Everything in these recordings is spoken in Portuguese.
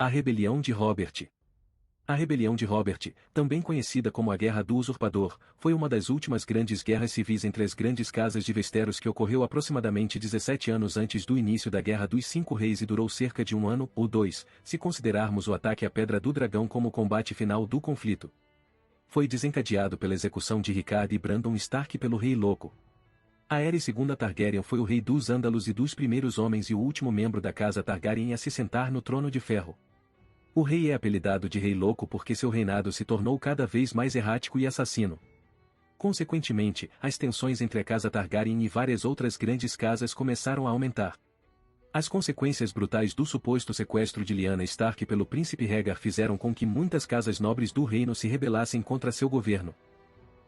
A Rebelião de Robert. A Rebelião de Robert, também conhecida como a Guerra do Usurpador, foi uma das últimas grandes guerras civis entre as grandes casas de Westeros que ocorreu aproximadamente 17 anos antes do início da Guerra dos Cinco Reis e durou cerca de um ano ou dois, se considerarmos o ataque à Pedra do Dragão como o combate final do conflito. Foi desencadeado pela execução de Rickard e Brandon Stark pelo Rei Louco. Aerys II Targaryen foi o rei dos Ândalos e dos primeiros homens e o último membro da casa Targaryen a se sentar no Trono de Ferro. O rei é apelidado de Rei Louco porque seu reinado se tornou cada vez mais errático e assassino. Consequentemente, as tensões entre a casa Targaryen e várias outras grandes casas começaram a aumentar. As consequências brutais do suposto sequestro de Lyanna Stark pelo príncipe Rhaegar fizeram com que muitas casas nobres do reino se rebelassem contra seu governo.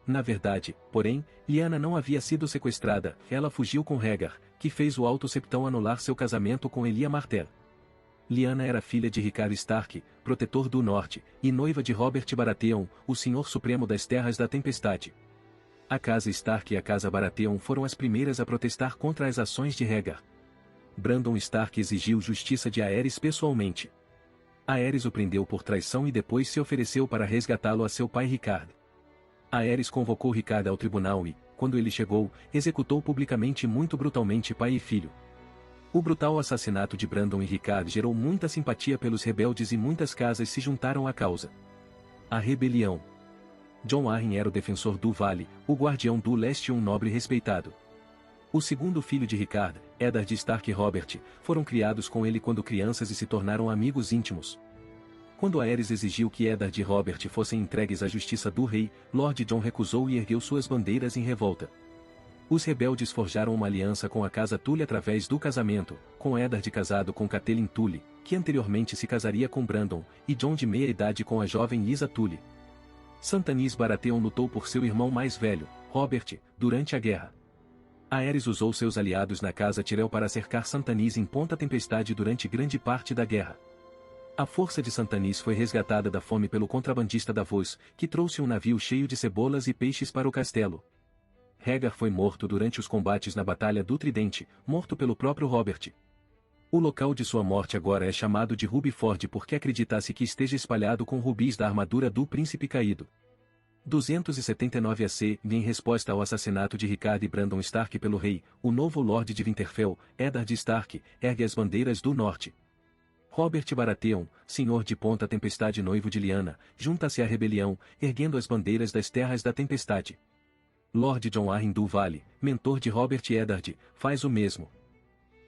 Na verdade, porém, Lyanna não havia sido sequestrada, ela fugiu com Rhaegar, que fez o Alto Septão anular seu casamento com Elia Martell. Lyanna era filha de Rickard Stark, protetor do norte, e noiva de Robert Baratheon, o Senhor Supremo das Terras da Tempestade. A casa Stark e a casa Baratheon foram as primeiras a protestar contra as ações de Rhaegar. Brandon Stark exigiu justiça de Aerys pessoalmente. Aerys o prendeu por traição e depois se ofereceu para resgatá-lo a seu pai Rickard. Aerys convocou Rickard ao tribunal e, quando ele chegou, executou publicamente e muito brutalmente pai e filho. O brutal assassinato de Brandon e Rickard gerou muita simpatia pelos rebeldes e muitas casas se juntaram à causa. A rebelião. Jon Arryn era o defensor do Vale, o guardião do leste e um nobre respeitado. O segundo filho de Rickard, Eddard Stark e Robert, foram criados com ele quando crianças e se tornaram amigos íntimos. Quando Aerys exigiu que Eddard e Robert fossem entregues à justiça do rei, Lord Jon recusou e ergueu suas bandeiras em revolta. Os rebeldes forjaram uma aliança com a casa Tully através do casamento, com Eddard casado com Catelyn Tully, que anteriormente se casaria com Brandon, e Jon de meia-idade com a jovem Lysa Tully. Stannis Baratheon lutou por seu irmão mais velho, Robert, durante a guerra. Aerys usou seus aliados na casa Tyrell para cercar Stannis em Ponta Tempestade durante grande parte da guerra. A força de Stannis foi resgatada da fome pelo contrabandista Davos, que trouxe um navio cheio de cebolas e peixes para o castelo. Rhaegar foi morto durante os combates na Batalha do Tridente, morto pelo próprio Robert. O local de sua morte agora é chamado de Ruby Ford porque acredita-se que esteja espalhado com rubis da armadura do príncipe caído. 279 AC, em resposta ao assassinato de Rickard e Brandon Stark pelo rei, o novo Lorde de Winterfell, Eddard Stark, ergue as bandeiras do norte. Robert Baratheon, senhor de Ponta Tempestade e noivo de Lyanna, junta-se à rebelião, erguendo as bandeiras das Terras da Tempestade. Lord Jon Arryn do Vale, mentor de Robert Eddard, faz o mesmo.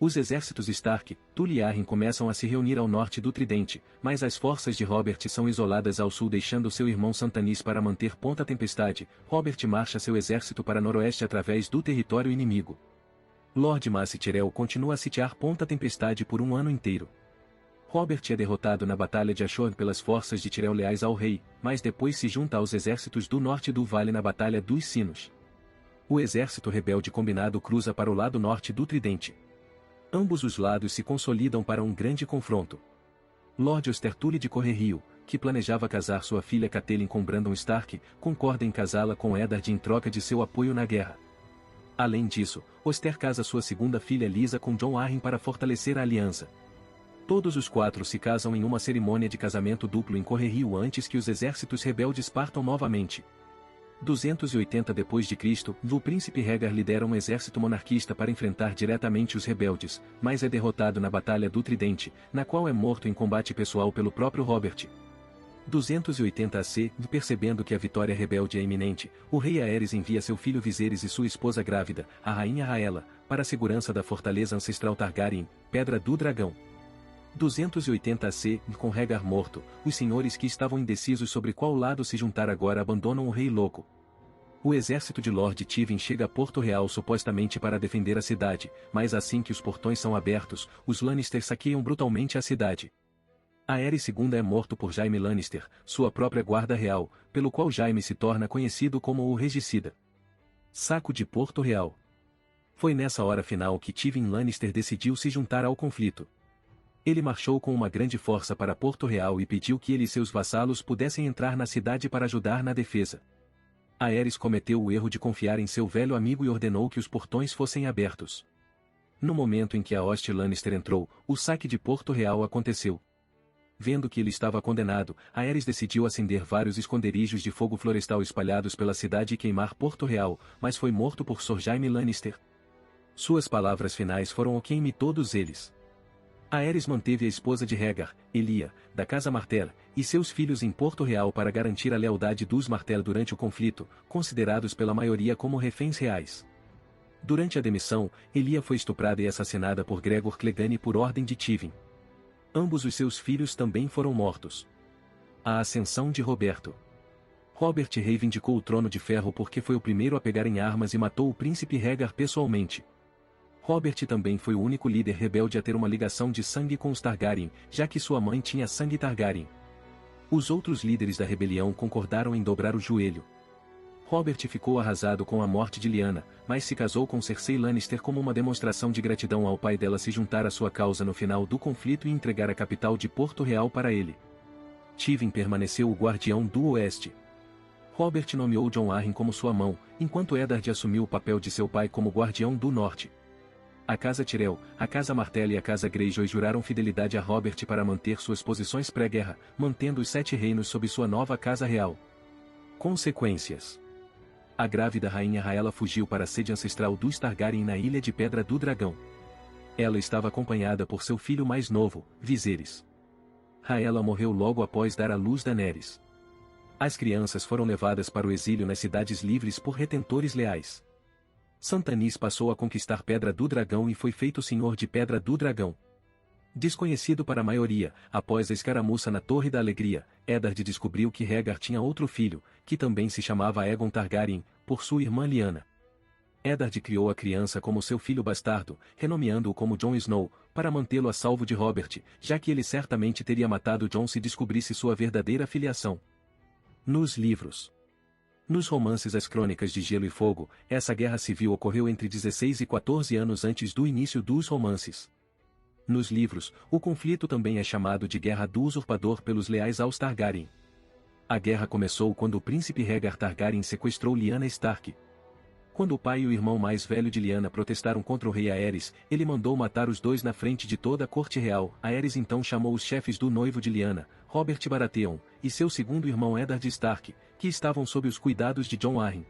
Os exércitos Stark, Tully e Arryn começam a se reunir ao norte do Tridente, mas as forças de Robert são isoladas ao sul deixando seu irmão Stannis para manter Ponta Tempestade. Robert marcha seu exército para noroeste através do território inimigo. Lord Mace Tyrell continua a sitiar Ponta Tempestade por um ano inteiro. Robert é derrotado na Batalha de Ashore pelas forças de Tyrell leais ao rei, mas depois se junta aos exércitos do norte do Vale na Batalha dos Sinos. O exército rebelde combinado cruza para o lado norte do Tridente. Ambos os lados se consolidam para um grande confronto. Lord Oster Tully de Correrio, que planejava casar sua filha Catelyn com Brandon Stark, concorda em casá-la com Eddard em troca de seu apoio na guerra. Além disso, Oster casa sua segunda filha Lysa com Jon Arryn para fortalecer a aliança. Todos os quatro se casam em uma cerimônia de casamento duplo em Correrio antes que os exércitos rebeldes partam novamente. 280 d.C., o príncipe Rhaegar lidera um exército monarquista para enfrentar diretamente os rebeldes, mas é derrotado na Batalha do Tridente, na qual é morto em combate pessoal pelo próprio Robert. 280 AC, percebendo que a vitória rebelde é iminente, o rei Aerys envia seu filho Viserys e sua esposa grávida, a rainha Rhaella, para a segurança da fortaleza ancestral Targaryen, Pedra do Dragão. 280 AC, com Rhaegar morto, os senhores que estavam indecisos sobre qual lado se juntar agora abandonam o Rei Louco. O exército de Lord Tywin chega a Porto Real supostamente para defender a cidade, mas assim que os portões são abertos, os Lannister saqueiam brutalmente a cidade. Aerys II é morto por Jaime Lannister, sua própria guarda real, pelo qual Jaime se torna conhecido como o Regicida. Saco de Porto Real. Foi nessa hora final que Tywin Lannister decidiu se juntar ao conflito. Ele marchou com uma grande força para Porto Real e pediu que ele e seus vassalos pudessem entrar na cidade para ajudar na defesa. Aerys cometeu o erro de confiar em seu velho amigo e ordenou que os portões fossem abertos. No momento em que a hoste Lannister entrou, o saque de Porto Real aconteceu. Vendo que ele estava condenado, Aerys decidiu acender vários esconderijos de fogo florestal espalhados pela cidade e queimar Porto Real, mas foi morto por Sir Jaime Lannister. Suas palavras finais foram: "O queime todos eles." Aerys manteve a esposa de Rhaegar, Elia, da Casa Martell, e seus filhos em Porto Real para garantir a lealdade dos Martell durante o conflito, considerados pela maioria como reféns reais. Durante a demissão, Elia foi estuprada e assassinada por Gregor Clegane por ordem de Tywin. Ambos os seus filhos também foram mortos. A ascensão de Roberto. Robert reivindicou o trono de ferro porque foi o primeiro a pegar em armas e matou o príncipe Rhaegar pessoalmente. Robert também foi o único líder rebelde a ter uma ligação de sangue com os Targaryen, já que sua mãe tinha sangue Targaryen. Os outros líderes da rebelião concordaram em dobrar o joelho. Robert ficou arrasado com a morte de Lyanna, mas se casou com Cersei Lannister como uma demonstração de gratidão ao pai dela se juntar à sua causa no final do conflito e entregar a capital de Porto Real para ele. Tywin permaneceu o guardião do Oeste. Robert nomeou Jon Arryn como sua mão, enquanto Eddard assumiu o papel de seu pai como guardião do Norte. A Casa Tyrell, a Casa Martell e a Casa Greyjoy juraram fidelidade a Robert para manter suas posições pré-guerra, mantendo os 7 reinos sob sua nova Casa Real. Consequências. A grávida rainha Rhaella fugiu para a sede ancestral dos Targaryen na Ilha de Pedra do Dragão. Ela estava acompanhada por seu filho mais novo, Viserys. Rhaella morreu logo após dar à luz Daenerys. As crianças foram levadas para o exílio nas cidades livres por retentores leais. Santanis passou a conquistar Pedra do Dragão e foi feito Senhor de Pedra do Dragão. Desconhecido para a maioria, após a escaramuça na Torre da Alegria, Eddard descobriu que Rhaegar tinha outro filho, que também se chamava Aegon Targaryen, por sua irmã Lyanna. Eddard criou a criança como seu filho bastardo, renomeando-o como Jon Snow, para mantê-lo a salvo de Robert, já que ele certamente teria matado Jon se descobrisse sua verdadeira filiação. Nos livros. Nos romances As Crônicas de Gelo e Fogo, essa guerra civil ocorreu entre 16 e 14 anos antes do início dos romances. Nos livros, o conflito também é chamado de Guerra do Usurpador pelos leais aos Targaryen. A guerra começou quando o príncipe Rhaegar Targaryen sequestrou Lyanna Stark. Quando o pai e o irmão mais velho de Lyanna protestaram contra o rei Aerys, ele mandou matar os dois na frente de toda a corte real. Aerys então chamou os chefes do noivo de Lyanna, Robert Baratheon, e seu segundo irmão Eddard Stark, que estavam sob os cuidados de Jon Arryn.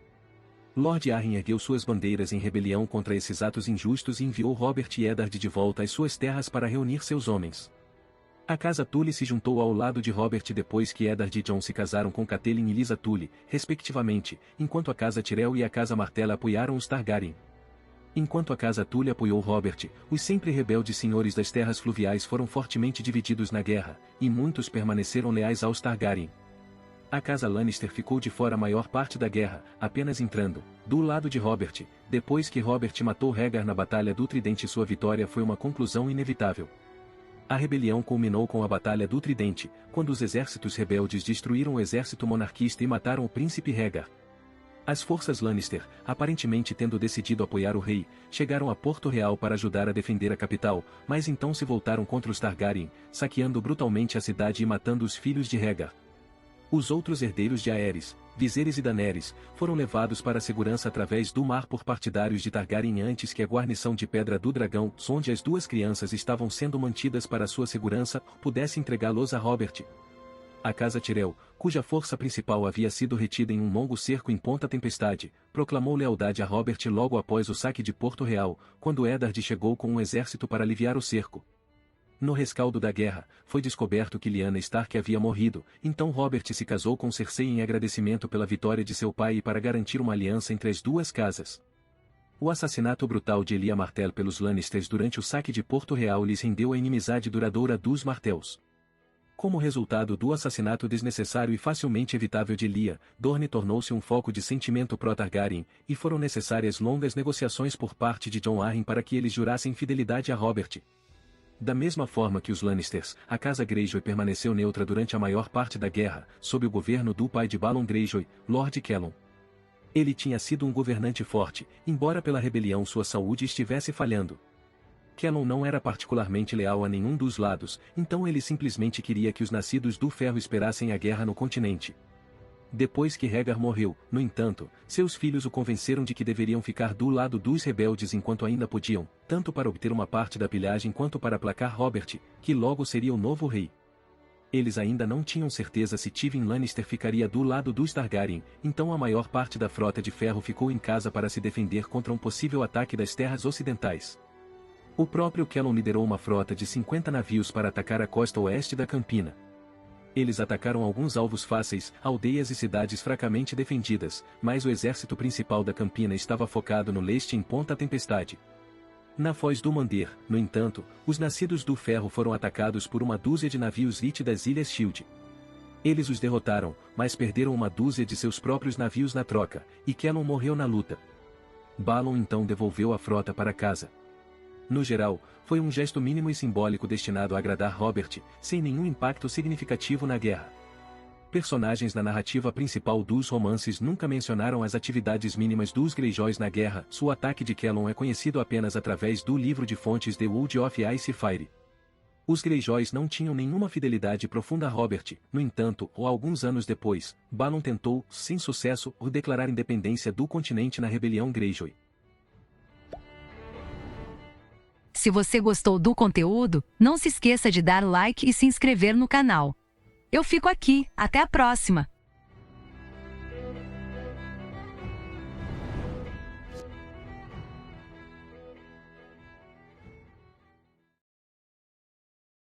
Lord Arryn ergueu suas bandeiras em rebelião contra esses atos injustos e enviou Robert e Eddard de volta às suas terras para reunir seus homens. A Casa Tully se juntou ao lado de Robert depois que Eddard e Jon se casaram com Catelyn e Lysa Tully, respectivamente, enquanto a Casa Tyrell e a Casa Martell apoiaram os Targaryen. Enquanto a Casa Tully apoiou Robert, os sempre rebeldes senhores das terras fluviais foram fortemente divididos na guerra, e muitos permaneceram leais aos Targaryen. A Casa Lannister ficou de fora a maior parte da guerra, apenas entrando, do lado de Robert, depois que Robert matou Rhaegar na Batalha do Tridente. Sua vitória foi uma conclusão inevitável. A rebelião culminou com a Batalha do Tridente, quando os exércitos rebeldes destruíram o exército monarquista e mataram o príncipe Rhaegar. As forças Lannister, aparentemente tendo decidido apoiar o rei, chegaram a Porto Real para ajudar a defender a capital, mas então se voltaram contra os Targaryen, saqueando brutalmente a cidade e matando os filhos de Rhaegar. Os outros herdeiros de Aerys, Viserys e Daenerys, foram levados para a segurança através do mar por partidários de Targaryen antes que a guarnição de Pedra do Dragão, onde as duas crianças estavam sendo mantidas para sua segurança, pudesse entregá-los a Robert. A Casa Tyrell, cuja força principal havia sido retida em um longo cerco em Ponta Tempestade, proclamou lealdade a Robert logo após o saque de Porto Real, quando Eddard chegou com um exército para aliviar o cerco. No rescaldo da guerra, foi descoberto que Lyanna Stark havia morrido, então Robert se casou com Cersei em agradecimento pela vitória de seu pai e para garantir uma aliança entre as duas casas. O assassinato brutal de Elia Martell pelos Lannisters durante o saque de Porto Real lhes rendeu a inimizade duradoura dos Martells. Como resultado do assassinato desnecessário e facilmente evitável de Elia, Dorne tornou-se um foco de sentimento pró-Targaryen, e foram necessárias longas negociações por parte de Jon Arryn para que eles jurassem fidelidade a Robert. Da mesma forma que os Lannisters, a Casa Greyjoy permaneceu neutra durante a maior parte da guerra, sob o governo do pai de Balon Greyjoy, Lord Catelyn. Ele tinha sido um governante forte, embora pela rebelião sua saúde estivesse falhando. Catelyn não era particularmente leal a nenhum dos lados, então ele simplesmente queria que os nascidos do ferro esperassem a guerra no continente. Depois que Rhaegar morreu, no entanto, seus filhos o convenceram de que deveriam ficar do lado dos rebeldes enquanto ainda podiam, tanto para obter uma parte da pilhagem quanto para aplacar Robert, que logo seria o novo rei. Eles ainda não tinham certeza se Tywin Lannister ficaria do lado dos Targaryen, então a maior parte da frota de ferro ficou em casa para se defender contra um possível ataque das terras ocidentais. O próprio Catelyn liderou uma frota de 50 navios para atacar a costa oeste da Campina. Eles atacaram alguns alvos fáceis, aldeias e cidades fracamente defendidas, mas o exército principal da Campina estava focado no leste em Ponta Tempestade. Na foz do Mandir, no entanto, os nascidos do ferro foram atacados por uma dúzia de navios It das Ilhas Shield. Eles os derrotaram, mas perderam uma dúzia de seus próprios navios na troca, e Catelyn morreu na luta. Balon então devolveu a frota para casa. No geral, foi um gesto mínimo e simbólico destinado a agradar Robert, sem nenhum impacto significativo na guerra. Personagens na narrativa principal dos romances nunca mencionaram as atividades mínimas dos Greyjoys na guerra. O ataque de Catelyn é conhecido apenas através do livro de fontes The Wood of Ice e Fire. Os Greyjoys não tinham nenhuma fidelidade profunda a Robert, no entanto, alguns anos depois, Balon tentou, sem sucesso, declarar independência do continente na rebelião Greyjoy. Se você gostou do conteúdo, não se esqueça de dar like e se inscrever no canal. Eu fico aqui, até a próxima!